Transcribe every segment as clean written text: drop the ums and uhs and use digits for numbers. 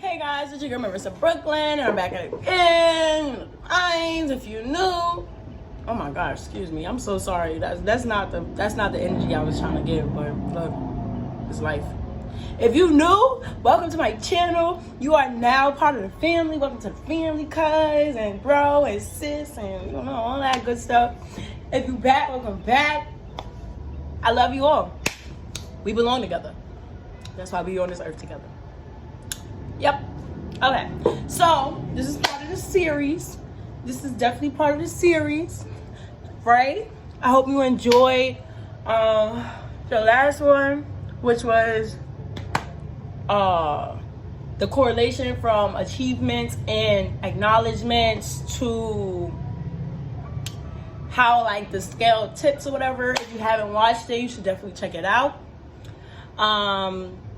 Hey guys, it's your girl Marissa Bklyn, and I'm back again. If you knew, oh my gosh, excuse me, I'm so sorry. That's not the energy I was trying to give, but look, it's life. If you knew, welcome to my channel. You are now part of the family. Welcome to the family, cuz and bro and sis and all that good stuff. If you back, welcome back. I love you all. We belong together. That's why we on this earth together. Yep. Okay. So this is part of the series. This is definitely part of the series, right? I hope you enjoyed the last one, which was the correlation from achievements and acknowledgements to how like the scale tips or whatever. If you haven't watched it, you should definitely check it out.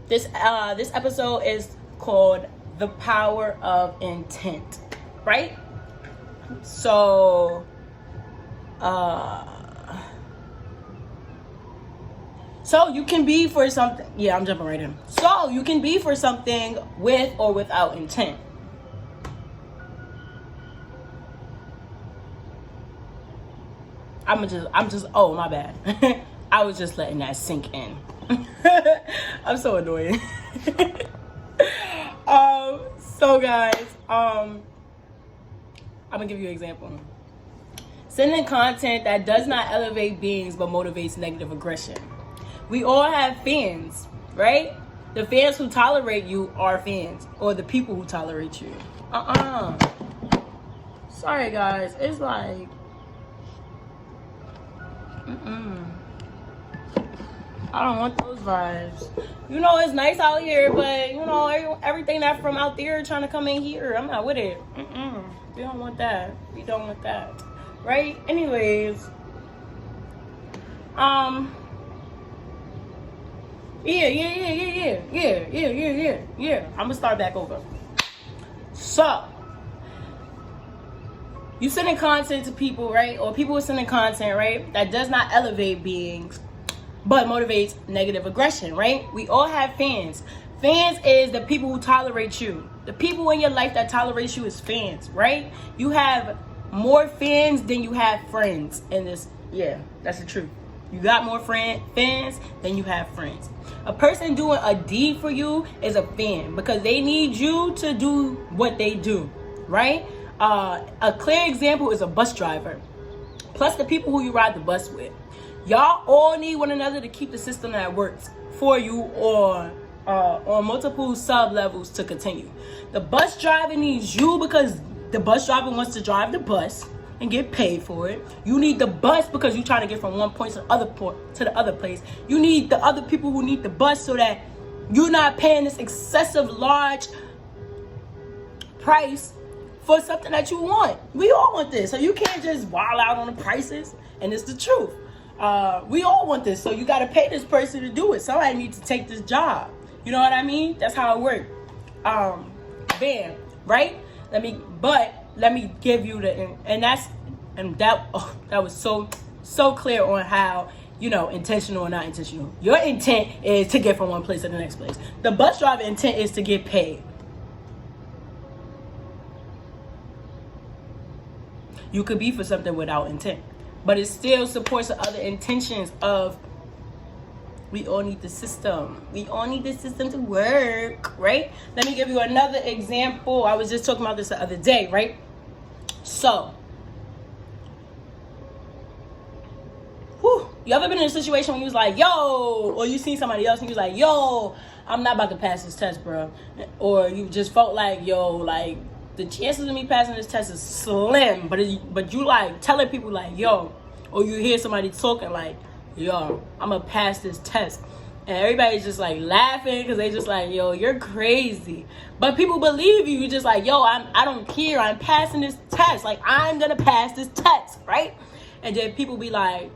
This episode is called The Power of Intent, right? So you can be for something. Yeah, I'm jumping right in. So you can be for something with or without intent. I'm just oh my bad. I was just letting that sink in. I'm so annoying. So guys, I'm gonna give you an example. Sending content that does not elevate beings but motivates negative aggression. We all have fans, right? The fans who tolerate you are fans, or the people who tolerate you. Sorry guys, it's like I don't want those vibes. It's nice out here, but everything that from out there trying to come in here, I'm not with it. We don't want that. We don't want that. Right? Anyways. Yeah. I'm gonna start back over. So you sending content to people, right? Or people are sending content, right? That does not elevate beings but motivates negative aggression, right? We all have fans. Fans is the people who tolerate you. The people in your life that tolerate you is fans, right? You have more fans than you have friends in this. Yeah, that's the truth. You got more fans than you have friends. A person doing a deed for you is a fan because they need you to do what they do, right? A clear example is a bus driver, plus the people who you ride the bus with. Y'all all need one another to keep the system that works for you or on multiple sub levels to continue. The bus driver needs you because the bus driver wants to drive the bus and get paid for it. You need the bus because you're trying to get from one point to the other place. You need the other people who need the bus so that you're not paying this excessive large price for something that you want. We all want this, so you can't just wild out on the prices, and it's the truth. We all want this, so you got to pay this person to do it. Somebody needs to take this job. You know what I mean? That's how it works. Bam, right? Let me give you that was so clear on how intentional or not intentional. Your intent is to get from one place to the next place. The bus driver intent is to get paid. You could be for something without intent, but it still supports the other intentions of we all need the system. We all need the system to work, right? Let me give you another example. I was just talking about this the other day, right? So, you ever been in a situation when you was like, yo, or you seen somebody else and you was like, yo, I'm not about to pass this test, bro. Or you just felt like, yo, like, the chances of me passing this test is slim, but you like telling people like, yo, or you hear somebody talking like, yo, I'm gonna pass this test, and everybody's just like laughing because they just like, yo, you're crazy. But people believe you. You're just like, yo, I don't care. I'm passing this test. Like, I'm gonna pass this test, right? And then people be like,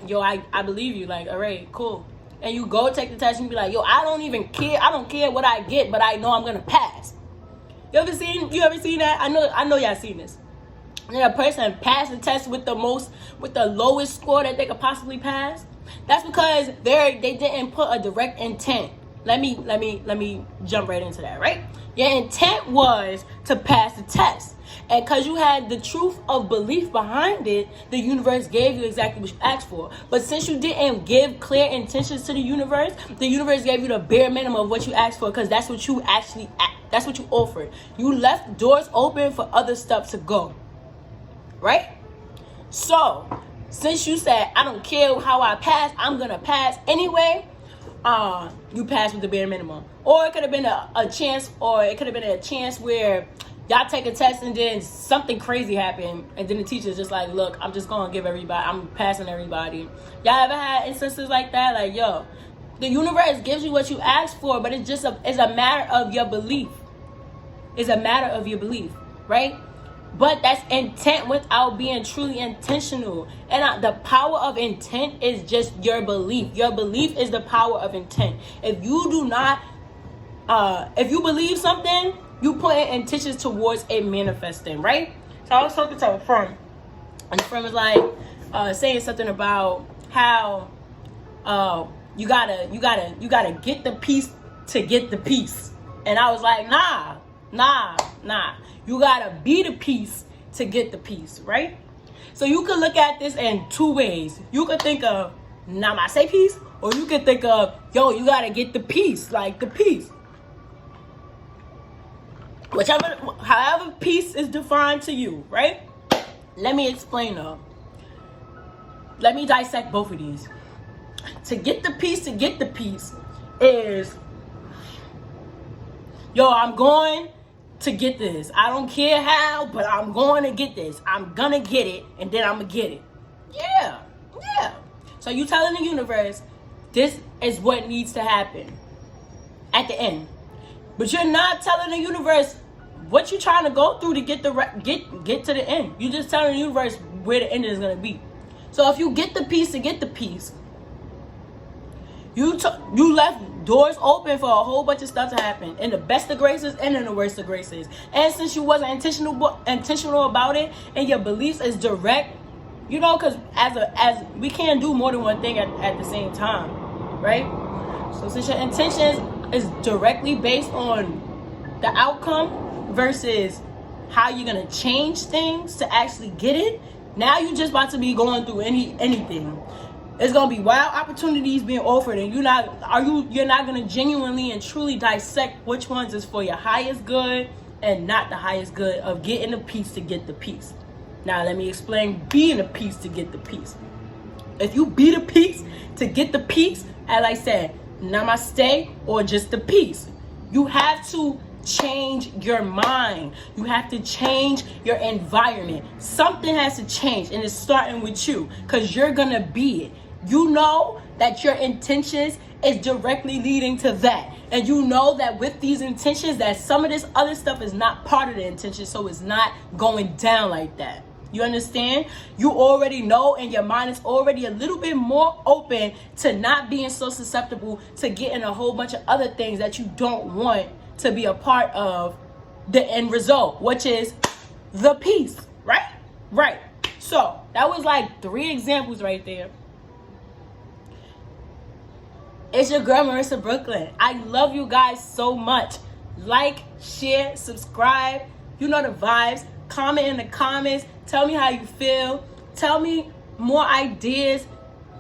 yo, I believe you. Like, all right, cool. And you go take the test and you be like, yo, I don't even care. I don't care what I get, but I know I'm gonna pass. You ever seen that? I know y'all seen this. And a person passed the test with the lowest score that they could possibly pass. That's because they didn't put a direct intent let me jump right into that, right? Your intent was to pass the test. And because you had the truth of belief behind it, the universe gave you exactly what you asked for. But since you didn't give clear intentions to the universe gave you the bare minimum of what you asked for, because that's what you offered. You left doors open for other stuff to go, right? So since you said, I don't care how I pass, I'm gonna pass anyway, you passed with the bare minimum. Or it could have been a chance, where y'all take a test and then something crazy happened, and then the teacher's just like, look, I'm just gonna I'm passing everybody. Y'all ever had instances like that? Like, yo, the universe gives you what you asked for, but it's a matter of your belief. It's a matter of your belief, right? But that's intent without being truly intentional. And the power of intent is just your belief. Your belief is the power of intent. If you do not, if you believe something, you put intentions towards it manifesting, right? So I was talking to a friend, and the friend was like saying something about how you gotta get the piece to get the piece. And I was like, nah. You gotta be the piece to get the piece, right? So you could look at this in two ways. You could think of namaste piece, or you could think of, yo, you gotta get the piece, like the piece. However peace is defined to you, right? Let me explain though. Let me dissect both of these. To get the piece is, yo, I'm going to get this. I don't care how, but I'm going to get this. I'm gonna get it, and then I'm gonna get it. Yeah. So you telling the universe, this is what needs to happen at the end. But you're not telling the universe what you're trying to go through to get to the end. You're just telling the universe where the end is going to be. So if you get the piece to get the piece, you left doors open for a whole bunch of stuff to happen, in the best of graces and in the worst of graces. And since you wasn't intentional about it, and your beliefs is direct, because as we can't do more than one thing at the same time, right? So since your intentions is directly based on the outcome versus how you're gonna change things to actually get it, now you're just about to be going through anything. It's gonna be wild opportunities being offered, and you're not gonna genuinely and truly dissect which ones is for your highest good and not the highest good of getting the piece to get the piece. Now let me explain being a piece to get the piece. If you be the piece to get the piece, as I said, namaste or just the piece, you have to change your mind. You have to change your environment. Something has to change, and it's starting with you, because you're gonna be it. You know that your intentions is directly leading to that, and you know that with these intentions that some of this other stuff is not part of the intention, so it's not going down like that. You understand? You already know, and your mind is already a little bit more open to not being so susceptible to getting a whole bunch of other things that you don't want to be a part of the end result, which is the peace, right? Right. So that was like 3 examples right there. It's your girl, Marissa Bklyn. I love you guys so much. Like, share, subscribe. You know the vibes. Comment in the comments. Tell me how you feel. Tell me more ideas.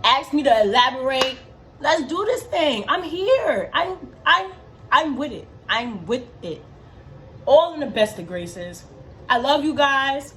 Ask me to elaborate. Let's do this thing. I'm here. I'm with it. I'm with it. All in the best of graces. I love you guys.